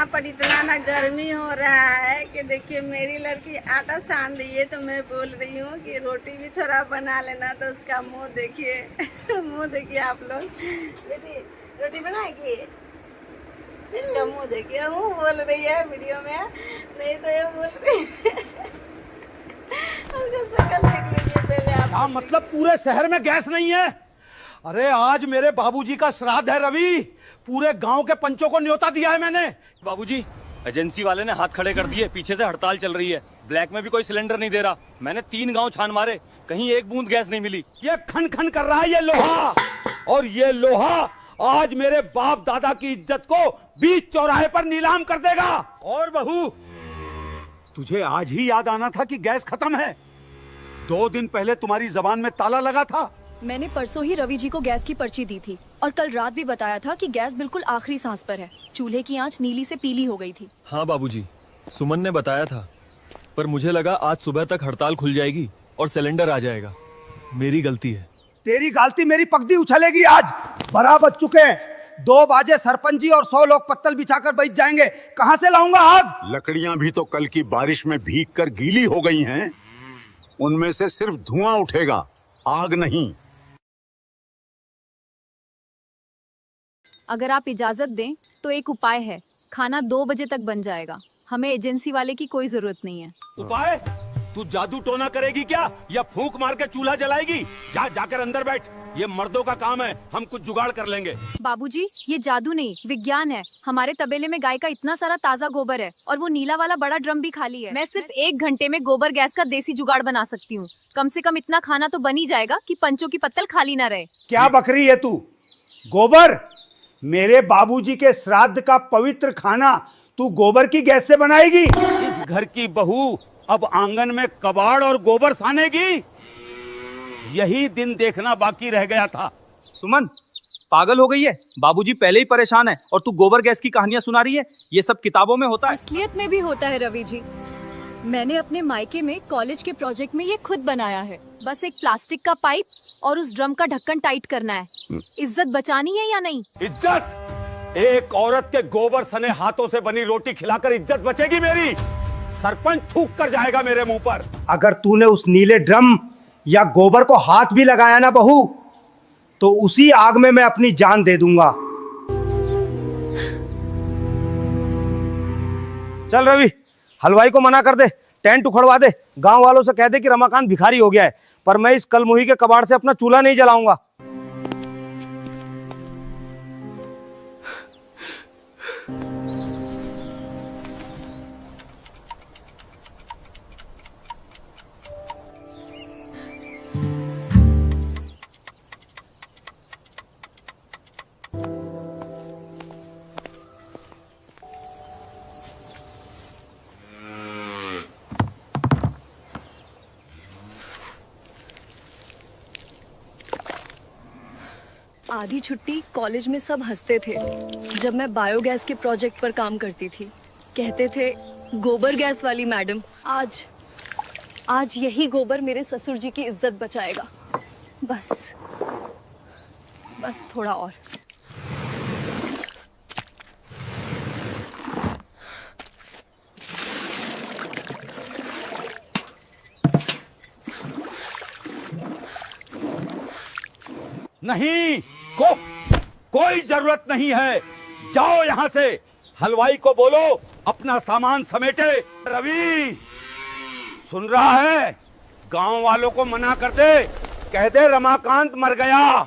यहाँ पर इतना ना गर्मी हो रहा है कि देखिए मेरी लड़की आटा सान रही है, तो मैं बोल रही हूँ कि रोटी भी थोड़ा बना लेना। तो उसका मुंह देखिए मुंह देखिए आप लोग। बेटी रोटी बनाएगी, इसका मुंह देखिए, मुंह बोल रही है वीडियो में, नहीं तो ये बोल रही है। उसका शक्ल देख लीजिए पहले आप। क्या मतलब पूरे शहर में गैस नहीं है? अरे आज मेरे बाबूजी का श्राद्ध है रवि, पूरे गांव के पंचों को न्योता दिया है मैंने। बाबूजी, एजेंसी वाले ने हाथ खड़े कर दिए, पीछे से हड़ताल चल रही है, ब्लैक में भी कोई सिलेंडर नहीं दे रहा। मैंने 3 गांव छान मारे, कहीं एक बूंद गैस नहीं मिली। ये खन खन कर रहा है ये लोहा, और ये लोहा आज मेरे बाप दादा की इज्जत को बीच चौराहे पर नीलाम कर देगा। और बहू, तुझे आज ही याद आना था कि गैस खत्म है। 2 दिन पहले तुम्हारी जबान में ताला लगा था। मैंने परसों ही रवि जी को गैस की पर्ची दी थी और कल रात भी बताया था कि गैस बिल्कुल आखिरी सांस पर है। चूल्हे की आंच नीली से पीली हो गई थी। हाँ बाबूजी, सुमन ने बताया था, पर मुझे लगा आज सुबह तक हड़ताल खुल जाएगी और सिलेंडर आ जाएगा। मेरी गलती है। तेरी गलती मेरी पगड़ी उछलेगी आज। 12 बज चुके हैं, 2 बजे सरपंच जी और 100 लोग पत्तल बिछाकर बैठ जाएंगे। कहां से लाऊंगा आग? लकड़ियां भी तो कल की बारिश में भीग कर गीली हो गई हैं। उनमें से सिर्फ धुआं उठेगा, आग नहीं। अगर आप इजाजत दें तो एक उपाय है, खाना 2 बजे तक बन जाएगा। हमें एजेंसी वाले की कोई जरूरत नहीं है। उपाय? तू जादू टोना करेगी क्या, या फूंक मार के चूल्हा जलाएगी? जाकर अंदर बैठ, ये मर्दों का काम है, हम कुछ जुगाड़ कर लेंगे। बाबूजी, ये जादू नहीं विज्ञान है। हमारे तबेले में गाय का इतना सारा ताज़ा गोबर है और वो नीला वाला बड़ा ड्रम भी खाली है। मैं सिर्फ 1 घंटे में गोबर गैस का देसी जुगाड़ बना सकती हूँ। कम से कम इतना खाना तो बन ही जाएगा कि पंचों की पत्तल खाली ना रहे। क्या बकरी है तू? गोबर? मेरे बाबूजी के श्राद्ध का पवित्र खाना तू गोबर की गैस से बनाएगी? इस घर की बहू अब आंगन में कबाड़ और गोबर सानेगी? यही दिन देखना बाकी रह गया था। सुमन, पागल हो गई है? बाबूजी पहले ही परेशान है और तू गोबर गैस की कहानियां सुना रही है। ये सब किताबों में होता है। असलियत में भी होता है रवि जी। मैंने अपने मायके में कॉलेज के प्रोजेक्ट में ये खुद बनाया है। बस एक प्लास्टिक का पाइप और उस ड्रम का ढक्कन टाइट करना है। इज्जत बचानी है या नहीं? इज्जत? एक औरत के गोबर सने हाथों से बनी रोटी खिलाकर इज्जत बचेगी मेरी? सरपंच थूक कर जाएगा मेरे मुंह पर। अगर तूने उस नीले ड्रम या गोबर को हाथ भी लगाया ना बहू, तो उसी आग में मैं अपनी जान दे दूंगा। चल रवि, हलवाई को मना कर दे, टेंट उखड़वा दे, गांव वालों से कह दे कि रमाकांत भिखारी हो गया है, पर मैं इस कलमुही के कबाड़ से अपना चूल्हा नहीं जलाऊंगा। आधी छुट्टी कॉलेज में सब हंसते थे जब मैं बायोगैस के प्रोजेक्ट पर काम करती थी। कहते थे गोबर गैस वाली मैडम। आज यही गोबर मेरे ससुर जी की इज्जत बचाएगा। बस थोड़ा और। नहीं, कोई जरूरत नहीं है, जाओ यहां से। हलवाई को बोलो अपना सामान समेटे। रवि, सुन रहा है? गांव वालों को मना कर दे, कह दे रमाकांत मर गया।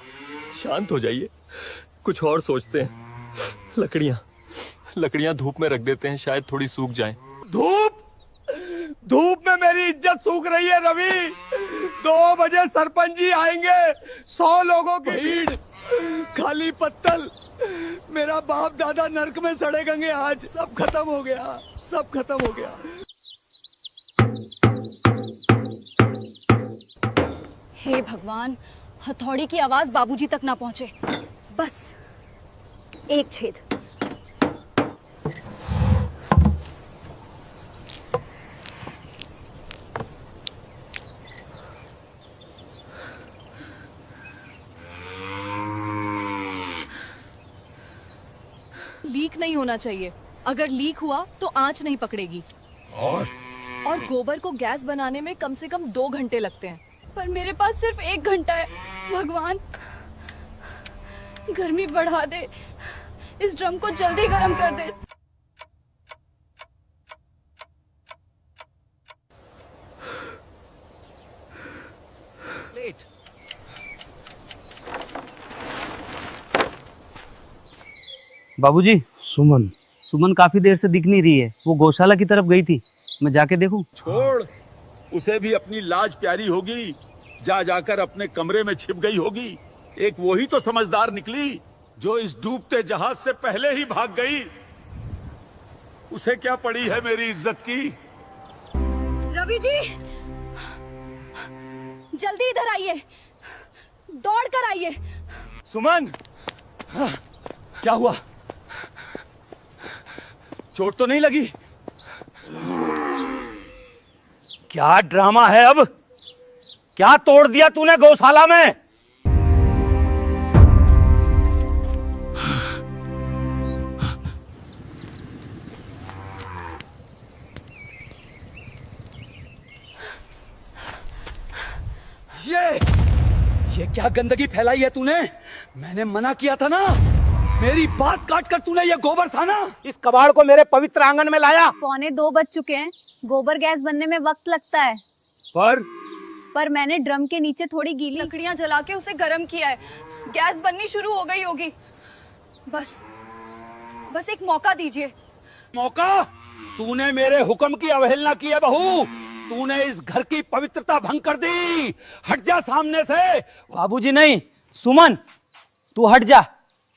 शांत हो जाइए, कुछ और सोचते हैं। लकड़ियां धूप में रख देते हैं, शायद थोड़ी सूख जाएं। धूप में मेरी इज्जत सूख रही है रवि। 2 बजे सरपंच जी आएंगे, 100 लोगों की भीड़, खाली पत्तल। मेरा बाप दादा नरक में सड़ेंगे आज। सब खत्म हो गया, सब खत्म हो गया। हे भगवान, हथौड़ी की आवाज बाबूजी तक ना पहुंचे। बस एक छेद। लीक नहीं होना चाहिए। अगर लीक हुआ तो आंच नहीं पकड़ेगी। और गोबर को गैस बनाने में कम से कम 2 घंटे लगते हैं, पर मेरे पास सिर्फ 1 घंटा है। भगवान गर्मी बढ़ा दे, इस ड्रम को जल्दी गर्म कर दे। बाबूजी, सुमन, सुमन काफी देर से दिख नहीं रही है। वो गौशाला की तरफ गई थी, मैं जाके देखूं? छोड़, उसे भी अपनी लाज प्यारी होगी। जा जाकर अपने कमरे में छिप गई होगी। एक वही तो समझदार निकली जो इस डूबते जहाज से पहले ही भाग गई। उसे क्या पड़ी है मेरी इज्जत की। रवि जी, जल्दी इधर आइए, दौड़ कर आइए। सुमन, क्या हुआ? चोट तो नहीं लगी? क्या ड्रामा है अब? क्या तोड़ दिया तूने गौशाला में? ये क्या गंदगी फैलाई है तूने? मैंने मना किया था ना। मेरी बात काट कर तूने ये गोबर साना इस कबाड़ को मेरे पवित्र आंगन में लाया। 1:45 बज चुके हैं। गोबर गैस बनने में वक्त लगता है, पर मैंने ड्रम के नीचे थोड़ी गीली लकड़ियां जला के उसे गर्म किया है। गैस बननी शुरू हो गई होगी। बस एक मौका दीजिए। मौका? तूने मेरे हुक्म की अवहेलना की है बहू। तूने इस घर की पवित्रता भंग कर दी। हट जा सामने से। बाबूजी नहीं, सुमन तू हट जा।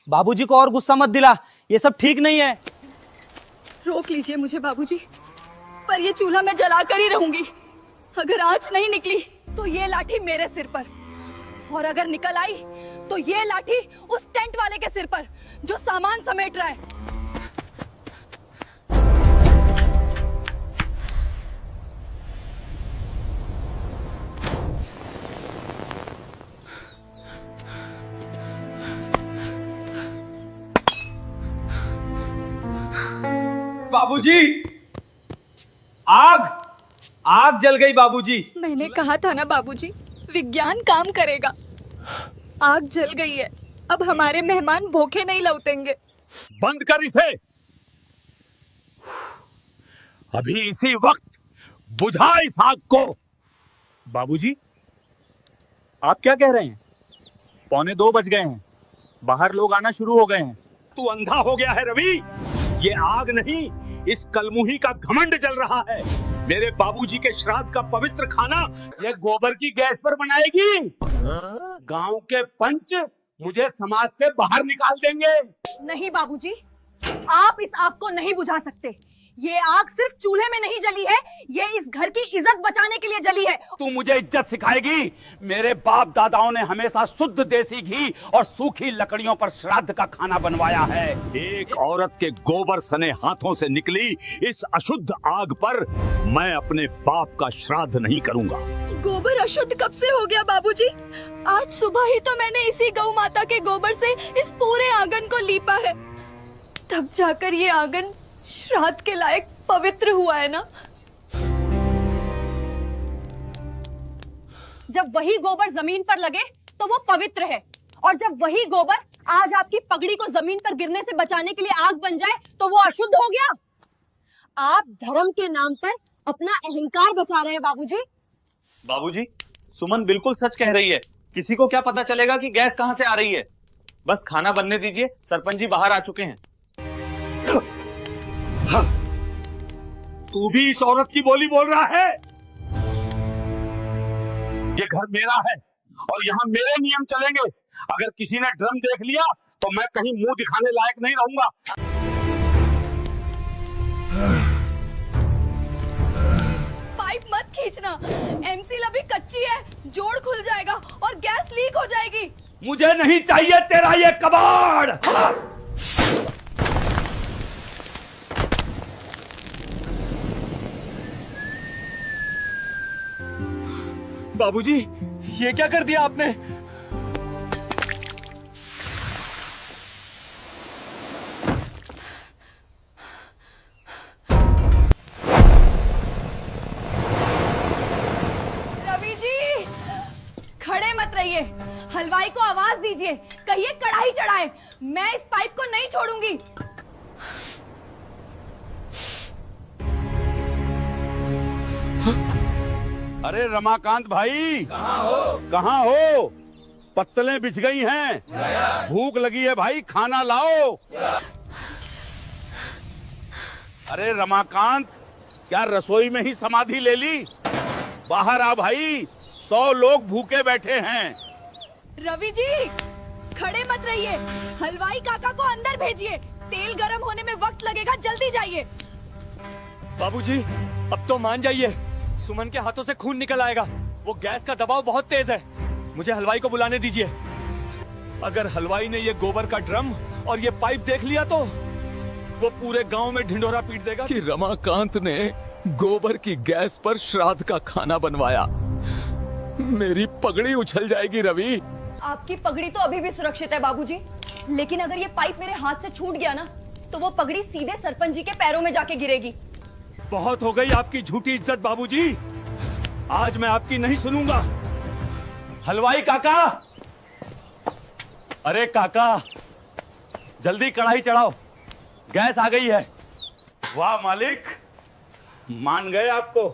बाबूजी को और गुस्सा मत दिला, ये सब ठीक नहीं है। रोक लीजिए मुझे बाबूजी, पर ये चूल्हा मैं जला कर ही रहूंगी। अगर आंच नहीं निकली तो ये लाठी मेरे सिर पर, और अगर निकल आई तो ये लाठी उस टेंट वाले के सिर पर जो सामान समेट रहा है। बाबूजी, आग जल गई बाबूजी। मैंने कहा था ना बाबूजी, विज्ञान काम करेगा। आग जल गई है, अब हमारे मेहमान भूखे नहीं लौटेंगे। बंद कर इसे। अभी इसी वक्त बुझा इस आग को। बाबूजी, आप क्या कह रहे हैं? 1:45 बज गए हैं, बाहर लोग आना शुरू हो गए हैं। तू अंधा हो गया है रवि। ये आग नहीं, इस कलमुही का घमंड जल रहा है। मेरे बाबूजी के श्राद्ध का पवित्र खाना ये गोबर की गैस पर बनाएगी। गांव के पंच मुझे समाज से बाहर निकाल देंगे। नहीं बाबूजी, आप इस आग को नहीं बुझा सकते। ये आग सिर्फ चूल्हे में नहीं जली है, ये इस घर की इज्जत बचाने के लिए जली है। तू मुझे इज्जत सिखाएगी? मेरे बाप दादाओं ने हमेशा शुद्ध देसी घी और सूखी लकड़ियों पर श्राद्ध का खाना बनवाया है। एक औरत के गोबर सने हाथों से निकली इस अशुद्ध आग पर मैं अपने बाप का श्राद्ध नहीं करूंगा। गोबर अशुद्ध कब से हो गया बाबूजी? आज सुबह ही तो मैंने इसी गौ माता के गोबर से इस पूरे आंगन को लीपा है, तब जाकर ये आंगन श्राद्ध के लायक पवित्र हुआ है ना। जब वही गोबर जमीन पर लगे तो वो पवित्र है, और जब वही गोबर आज आपकी पगड़ी को जमीन पर गिरने से बचाने के लिए आग बन जाए तो वो अशुद्ध हो गया। आप धर्म के नाम पर अपना अहंकार बचा रहे हैं बाबूजी। बाबूजी, सुमन बिल्कुल सच कह रही है। किसी को क्या पता चलेगा कि गैस कहां से आ रही है। बस खाना बनने दीजिए, सरपंच जी बाहर आ चुके हैं। तू भी इस औरत की बोली बोल रहा है? ये घर मेरा है और यहाँ मेरे नियम चलेंगे। अगर किसी ने ड्रम देख लिया तो मैं कहीं मुंह दिखाने लायक नहीं रहूंगा। पाइप मत खींचना, एमसील अभी कच्ची है, जोड़ खुल जाएगा और गैस लीक हो जाएगी। मुझे नहीं चाहिए तेरा ये कबाड़। बाबूजी, ये क्या कर दिया आपने? हलवाई को आवाज दीजिए, कहिए कढ़ाई चढ़ाए। मैं इस पाइप को नहीं छोड़ूंगी। अरे रमाकांत भाई, कहाँ हो? पत्तलें बिछ गई हैं। भूख लगी है भाई, खाना लाओ। अरे रमाकांत, क्या रसोई में ही समाधि ले ली? बाहर आ भाई, 100 लोग भूखे बैठे हैं। रवि जी, खड़े मत रहिए, हलवाई काका को अंदर भेजिए। तेल गरम होने में वक्त लगेगा, जल्दी जाइए। बाबूजी, अब तो मान जाइए, सुमन के हाथों से खून निकल आएगा। वो गैस का दबाव बहुत तेज है। मुझे हलवाई को बुलाने दीजिए। अगर हलवाई ने ये गोबर का ड्रम और ये पाइप देख लिया तो वो पूरे गांव में ढिंढोरा पीट देगा कि रमाकांत ने गोबर की गैस पर श्राद्ध का खाना बनवाया। मेरी पगड़ी उछल जाएगी रवि। आपकी पगड़ी तो अभी भी सुरक्षित है बाबूजी, लेकिन अगर ये पाइप मेरे हाथ से छूट गया ना, तो वो पगड़ी सीधे सरपंच जी के पैरों में जाके गिरेगी। बहुत हो गई आपकी झूठी इज्जत बाबूजी, आज मैं आपकी नहीं सुनूंगा। हलवाई काका, अरे काका, जल्दी कढ़ाई चढ़ाओ, गैस आ गई है। वाह मालिक, मान गए आपको।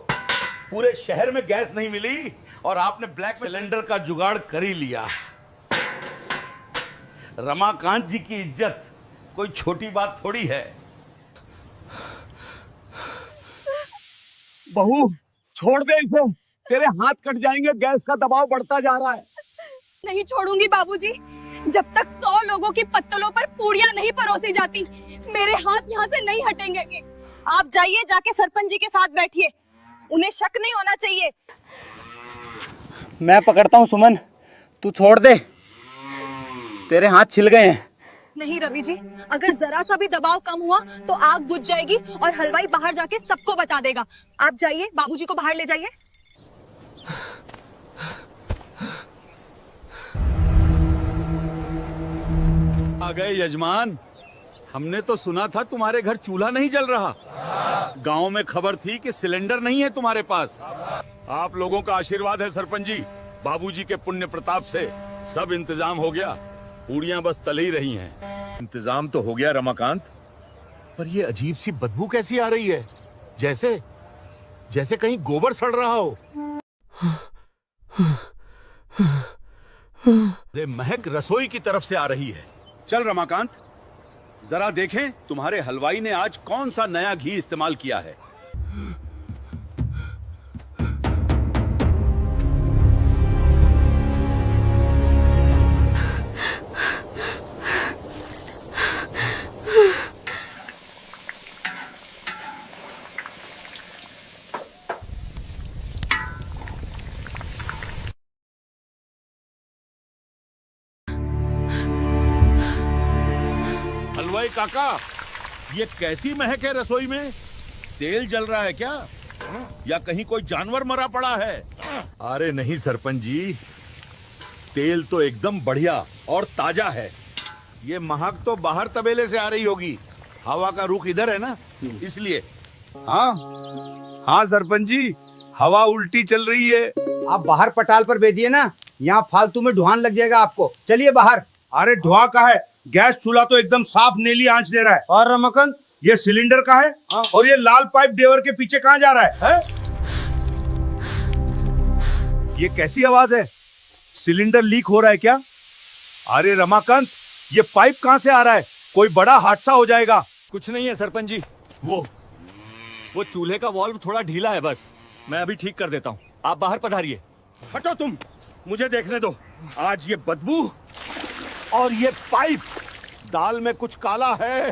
पूरे शहर में गैस नहीं मिली और आपने ब्लैक सिलेंडर का जुगाड़ कर ही लिया। रमाकांत जी की इज्जत कोई छोटी बात थोड़ी है। बहू, छोड़ दे इसे, तेरे हाथ कट जाएंगे, गैस का दबाव बढ़ता जा रहा है। नहीं छोड़ूंगी बाबूजी, जब तक 100 लोगों की पत्तलों पर पूड़ियां नहीं परोसी जाती, मेरे हाथ यहाँ से नहीं हटेंगे। आप जाइए, जाके सरपंच जी के साथ बैठिए, उन्हें शक नहीं होना चाहिए। मैं पकड़ता हूँ सुमन, तू छोड़ दे, तेरे हाथ छिल गए हैं। नहीं रवि जी, अगर जरा सा भी दबाव कम हुआ तो आग बुझ जाएगी और हलवाई बाहर जाके सबको बता देगा। आप जाइए, बाबूजी को बाहर ले जाइए। आ गए यजमान। हमने तो सुना था तुम्हारे घर चूल्हा नहीं जल रहा। गांव में खबर थी कि सिलेंडर नहीं है तुम्हारे पास। आप लोगों का आशीर्वाद है सरपंच जी, बाबूजी के पुण्य प्रताप से सब इंतजाम हो गया। पूड़ियां बस तल ही रही हैं। इंतजाम तो हो गया रमाकांत, पर ये अजीब सी बदबू कैसी आ रही है? जैसे जैसे कहीं गोबर सड़ रहा हो। ये महक रसोई की तरफ से आ रही है। चल रमाकांत, जरा देखें तुम्हारे हलवाई ने आज कौन सा नया घी इस्तेमाल किया है। हलवाई काका, ये कैसी महक है रसोई में? तेल जल रहा है क्या, या कहीं कोई जानवर मरा पड़ा है? अरे नहीं सरपंच जी, तेल तो एकदम बढ़िया और ताजा है। ये महक तो बाहर तबेले से आ रही होगी, हवा का रुख इधर है ना, इसलिए। हाँ हाँ सरपंच जी, हवा उल्टी चल रही है। आप बाहर पटाल पर भेजिए ना, यहाँ फालतू में ढुआन लग जाएगा आपको। चलिए बाहर। अरे धुआं का है, गैस चूल्हा तो एकदम साफ नीली आंच दे रहा है। और रमाकांत, ये सिलेंडर का है। और ये लाल पाइप देवर के पीछे कहाँ जा रहा है? ये कैसी आवाज है? सिलेंडर लीक हो रहा है क्या? अरे रमाकांत, ये पाइप कहाँ से आ रहा है? कोई बड़ा हादसा हो जाएगा। कुछ नहीं है सरपंच जी, वो चूल्हे का वाल्व थोड़ा ढीला है, बस मैं अभी ठीक कर देता हूँ। आप बाहर पधारिए। हटो तुम, मुझे देखने दो। आज ये बदबू और ये पाइप, दाल में कुछ काला है।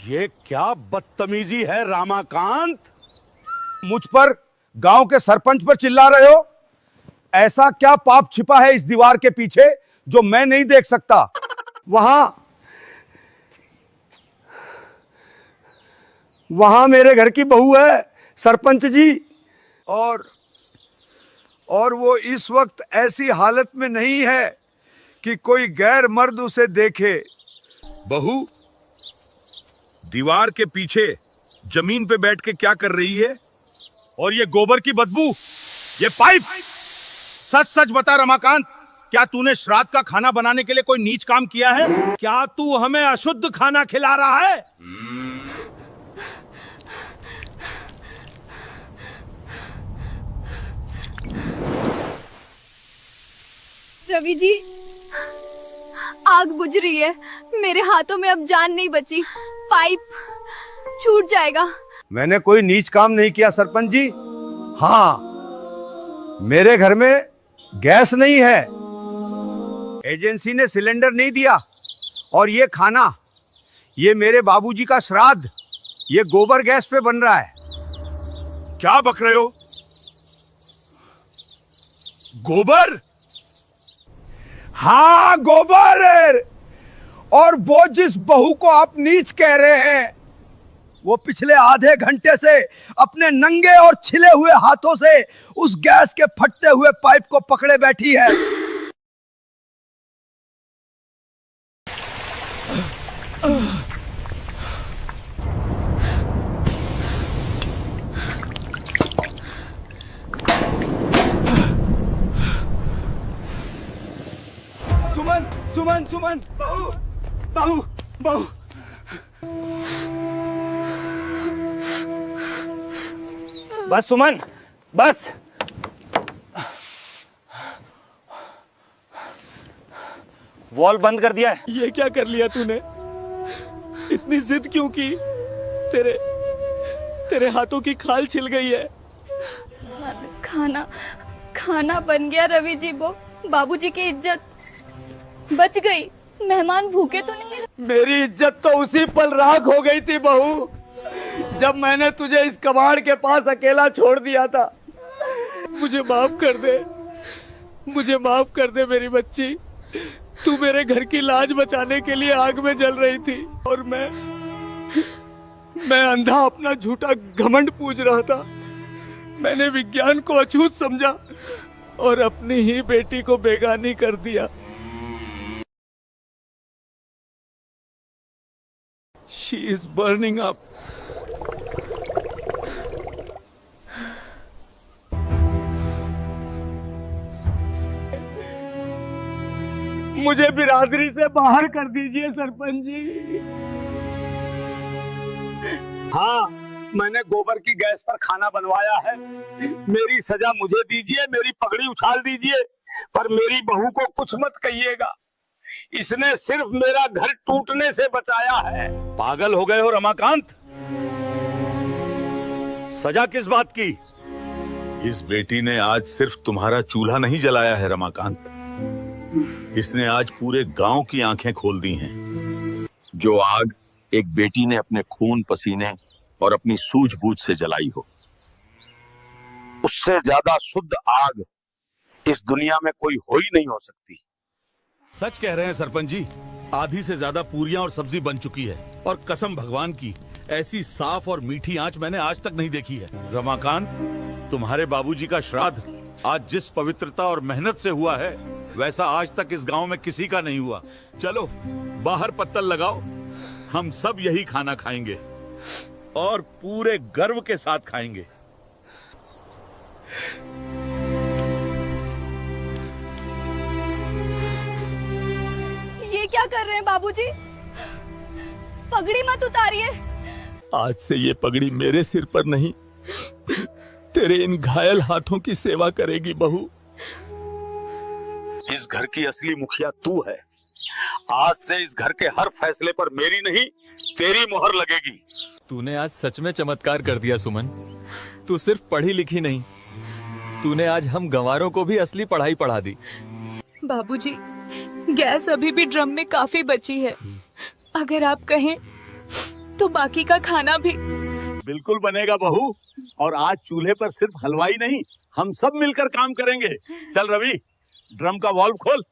ये क्या बदतमीजी है रामाकांत? मुझ पर, गांव के सरपंच पर चिल्ला रहे हो? ऐसा क्या पाप छिपा है इस दीवार के पीछे जो मैं नहीं देख सकता? वहां मेरे घर की बहू है सरपंच जी, और वो इस वक्त ऐसी हालत में नहीं है कि कोई गैर मर्द उसे देखे। बहू, दीवार के पीछे जमीन पे बैठ के क्या कर रही है? और ये गोबर की बदबू, ये पाइप, सच सच बता रमाकांत, क्या तूने श्राद्ध का खाना बनाने के लिए कोई नीच काम किया है? क्या तू हमें अशुद्ध खाना खिला रहा है? रवि जी, आग बुझ रही है, मेरे हाथों में अब जान नहीं बची, पाइप छूट जाएगा। मैंने कोई नीच काम नहीं किया सरपंच जी। हाँ, मेरे घर में गैस नहीं है, एजेंसी ने सिलेंडर नहीं दिया, और ये खाना, ये मेरे बाबूजी का श्राद्ध, ये गोबर गैस पे बन रहा है। क्या बक रहे हो? गोबर? हाँ, गोबर। और वो जिस बहू को आप नीच कह रहे हैं, वो पिछले आधे घंटे से अपने नंगे और छिले हुए हाथों से उस गैस के फटते हुए पाइप को पकड़े बैठी है। सुमन, सुमन, सुमन, बहू, बहू, बहू। बस सुमन, बस। वॉल्व बंद कर दिया है। ये क्या कर लिया तूने? इतनी जिद क्यों की? तेरे हाथों की खाल छिल गई है। खाना बन गया रवि जी, वो बाबूजी की इज्जत बच गई। मेहमान भूखे तो नहीं? मेरी इज्जत तो उसी पल राख हो गई थी बहू, जब मैंने तुझे इस कबाड़ के पास अकेला छोड़ दिया था। मुझे माफ कर दे, मुझे माफ कर दे मेरी बच्ची। तू मेरे घर की लाज बचाने के लिए आग में जल रही थी, और मैं अंधा अपना झूठा घमंड पूज रहा था। मैंने विज्ञान को अछूत समझा और अपनी ही बेटी को बेगानी कर दिया। She is burning up. मुझे बिरादरी से बाहर कर दीजिए सरपंच जी। हाँ, मैंने गोबर की गैस पर खाना बनवाया है। मेरी सजा मुझे दीजिए, मेरी पगड़ी उछाल दीजिए, पर मेरी बहू को कुछ मत कहिएगा। इसने सिर्फ मेरा घर टूटने से बचाया है। पागल हो गए हो रमाकांत? सजा किस बात की? इस बेटी ने आज सिर्फ तुम्हारा चूल्हा नहीं जलाया है रमाकांत, इसने आज पूरे गांव की आंखें खोल दी हैं। जो आग एक बेटी ने अपने खून पसीने और अपनी सूझबूझ से जलाई हो, उससे ज्यादा शुद्ध आग इस दुनिया में कोई हो ही नहीं हो सकती। सच कह रहे हैं सरपंच जी, आधी से ज्यादा पूरियां और सब्जी बन चुकी है, और कसम भगवान की, ऐसी साफ और मीठी आंच मैंने आज तक नहीं देखी है। रमाकांत, तुम्हारे बाबूजी का श्राद्ध आज जिस पवित्रता और मेहनत से हुआ है, वैसा आज तक इस गांव में किसी का नहीं हुआ। चलो बाहर पत्तल लगाओ, हम सब यही खाना खाएंगे और पूरे गर्व के साथ खाएंगे। ये क्या कर रहे हैं बाबूजी? पगड़ी मत उतारिए। आज से ये पगड़ी मेरे सिर पर नहीं, तेरे इन घायल हाथों की सेवा करेगी बहू। इस घर की असली मुखिया तू है। आज से इस घर के हर फैसले पर मेरी नहीं, तेरी मोहर लगेगी। तूने आज सच में चमत्कार कर दिया सुमन। तू सिर्फ पढ़ी लिखी नहीं, तूने आज हम गंवारों को भी असली पढ़ाई पढ़ा दी। बाबूजी, गैस अभी भी ड्रम में काफी बची है, अगर आप कहें तो बाकी का खाना भी। बिल्कुल बनेगा बहू, और आज चूल्हे पर सिर्फ हलवाई नहीं, हम सब मिलकर काम करेंगे। चल रवि, ड्रम का वॉल्व खोल।